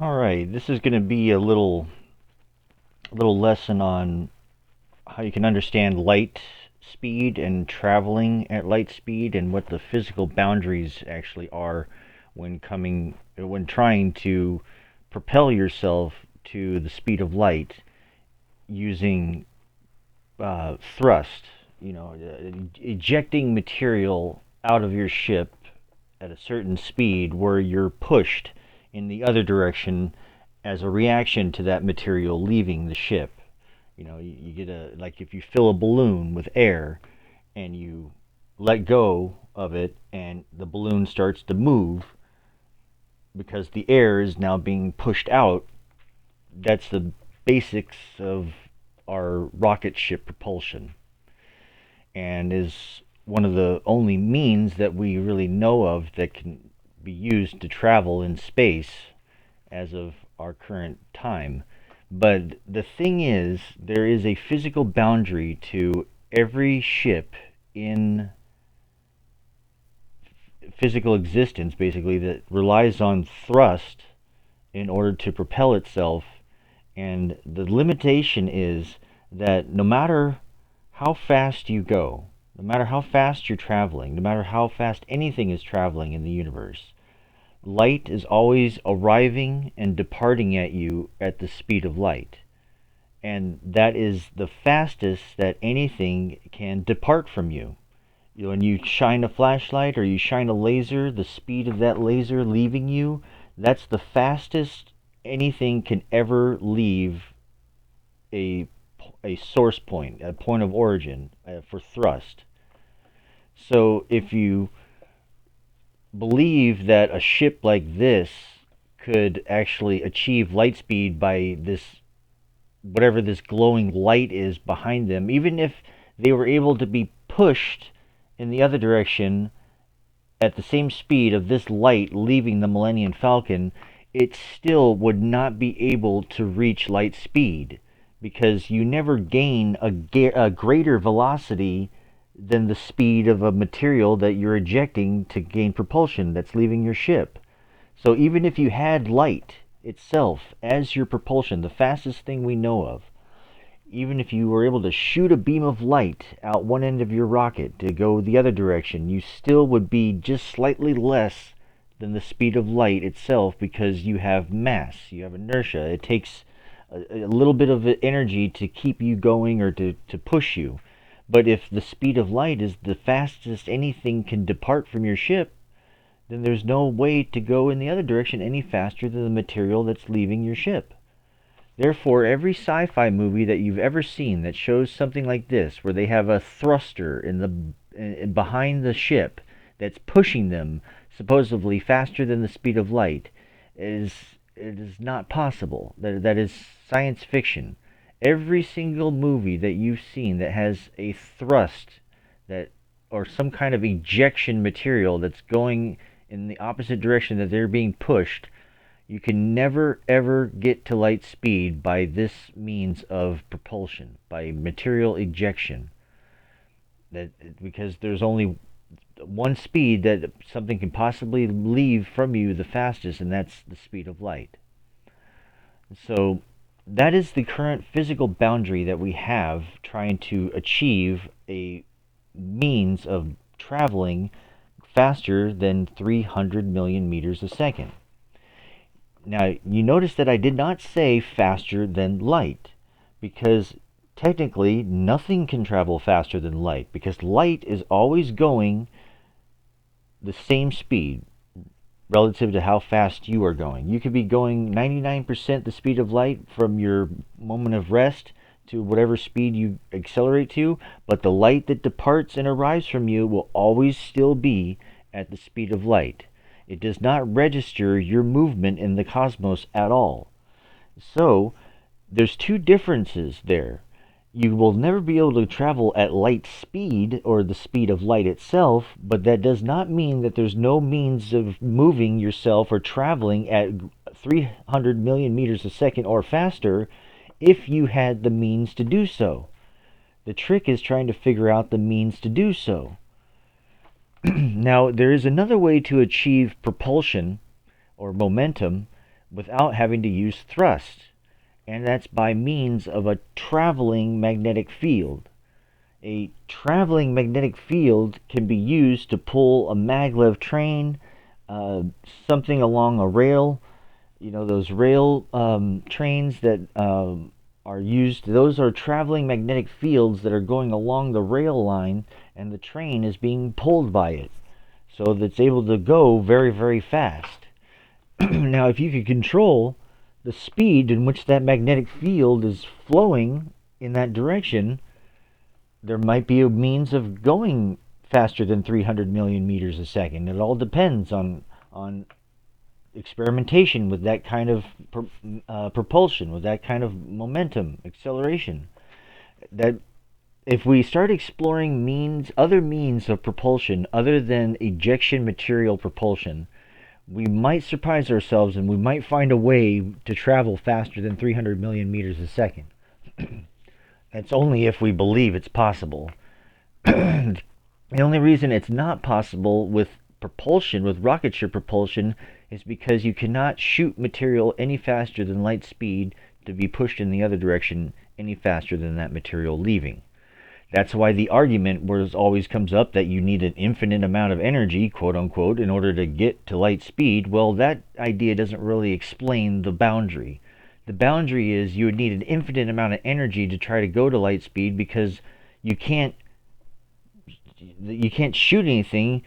All right, this is going to be a little lesson on how you can understand light speed and traveling at light speed and what the physical boundaries actually are when trying to propel yourself to the speed of light using thrust. Ejecting material out of your ship at a certain speed where you're pushed in the other direction as a reaction to that material leaving the ship. You get like if you fill a balloon with air and you let go of it and the balloon starts to move because the air is now being pushed out. That's the basics of our rocket ship propulsion, and is one of the only means that we really know of that can be used to travel in space as of our current time. But the thing is, there is a physical boundary to every ship in physical existence, basically, that relies on thrust in order to propel itself. And the limitation is that no matter how fast you go, no matter how fast you're traveling, no matter how fast anything is traveling in the universe, light is always arriving and departing at you at the speed of light. And that is the fastest that anything can depart from you. When you shine a flashlight or you shine a laser, the speed of that laser leaving you, that's the fastest anything can ever leave a, a source point, a point of origin for thrust. So if you believe that a ship like this could actually achieve light speed by this, whatever this glowing light is behind them, even if they were able to be pushed in the other direction at the same speed of this light leaving the Millennium Falcon, it still would not be able to reach light speed because you never gain a greater velocity than the speed of a material that you're ejecting to gain propulsion that's leaving your ship. So even if you had light itself as your propulsion, the fastest thing we know of, even if you were able to shoot a beam of light out one end of your rocket to go the other direction, you still would be just slightly less than the speed of light itself because you have mass, you have inertia. It takes a little bit of energy to keep you going or to push you. But if the speed of light is the fastest anything can depart from your ship, then there's no way to go in the other direction any faster than the material that's leaving your ship. Therefore, every sci-fi movie that you've ever seen that shows something like this, where they have a thruster behind the ship that's pushing them supposedly faster than the speed of light, it is not possible. That is science fiction. Every single movie that you've seen that has a thrust that or some kind of ejection material that's going in the opposite direction that they're being pushed, you can never ever get to light speed by this means of propulsion, by material ejection. Because there's only one speed that something can possibly leave from you the fastest, and that's the speed of light. So that is the current physical boundary that we have trying to achieve a means of traveling faster than 300 million meters a second. Now, you notice that I did not say faster than light, because technically nothing can travel faster than light, because light is always going the same speed relative to how fast you are going. You could be going 99% the speed of light from your moment of rest to whatever speed you accelerate to, but the light that departs and arrives from you will always still be at the speed of light. It does not register your movement in the cosmos at all. So, there's two differences there. You will never be able to travel at light speed or the speed of light itself, but that does not mean that there's no means of moving yourself or traveling at 300 million meters a second or faster if you had the means to do so. The trick is trying to figure out the means to do so. Now, there is another way to achieve propulsion or momentum without having to use thrust, and that's by means of a traveling magnetic field. A traveling magnetic field can be used to pull a maglev train, uh, something along a rail. You know, those rail trains that are used, those are traveling magnetic fields that are going along the rail line, and the train is being pulled by it. So that's able to go very, very fast. Now, if you could control the speed in which that magnetic field is flowing in that direction, there might be a means of going faster than 300 million meters a second. It all depends on experimentation with that kind of propulsion, with that kind of momentum, acceleration. That if we start exploring other means of propulsion other than ejection material propulsion, we might surprise ourselves and we might find a way to travel faster than 300 million meters a second. That's only if we believe it's possible. The only reason it's not possible with propulsion, with rocket ship propulsion, is because you cannot shoot material any faster than light speed to be pushed in the other direction any faster than that material leaving. That's why the argument was always comes up that you need an infinite amount of energy, quote unquote, in order to get to light speed. Well, that idea doesn't really explain the boundary. The boundary is you would need an infinite amount of energy to try to go to light speed because you can't you can't shoot anything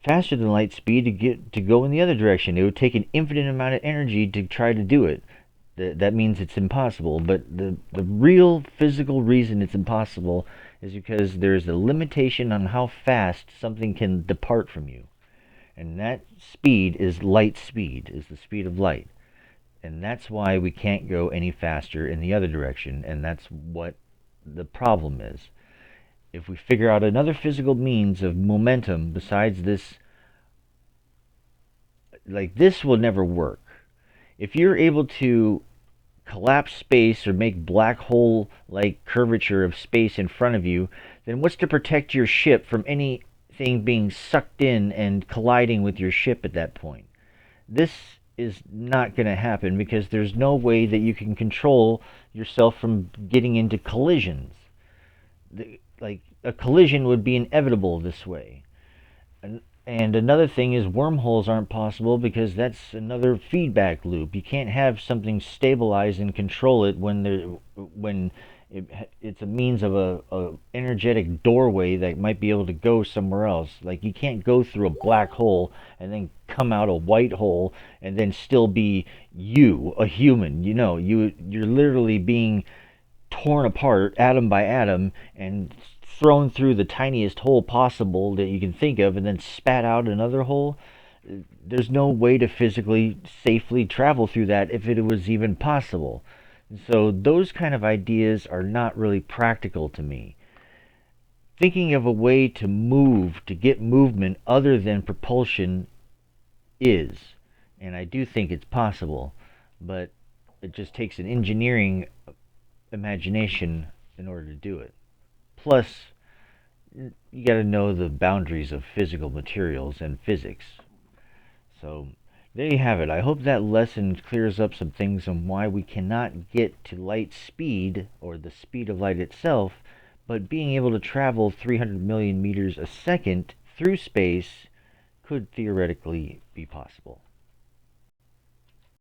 faster than light speed to go in the other direction. It would take an infinite amount of energy to try to do it. That means it's impossible. But the real physical reason it's impossible is because there's a limitation on how fast something can depart from you. And that speed is light speed, is the speed of light. And that's why we can't go any faster in the other direction. And that's what the problem is. If we figure out another physical means of momentum besides this, like this will never work. If you're able to collapse space or make black hole like curvature of space in front of you, then what's to protect your ship from anything being sucked in and colliding with your ship at that point? This is not going to happen because there's no way that you can control yourself from getting into collisions. Like a collision would be inevitable this way. And another thing is wormholes aren't possible because that's another feedback loop. You can't have something stabilize and control it when it's a means of a energetic doorway that might be able to go somewhere else. Like you can't go through a black hole and then come out a white hole and then still be you, a human. You know, you're literally being torn apart atom by atom and thrown through the tiniest hole possible that you can think of and then spat out another hole. There's no way to physically safely travel through that if it was even possible. So those kind of ideas are not really practical to me. Thinking of a way to move, to get movement other than propulsion is, and I do think it's possible, but it just takes an engineering imagination in order to do it. Plus, you got to know the boundaries of physical materials and physics. So, there you have it. I hope that lesson clears up some things on why we cannot get to light speed, or the speed of light itself, but being able to travel 300 million meters a second through space could theoretically be possible.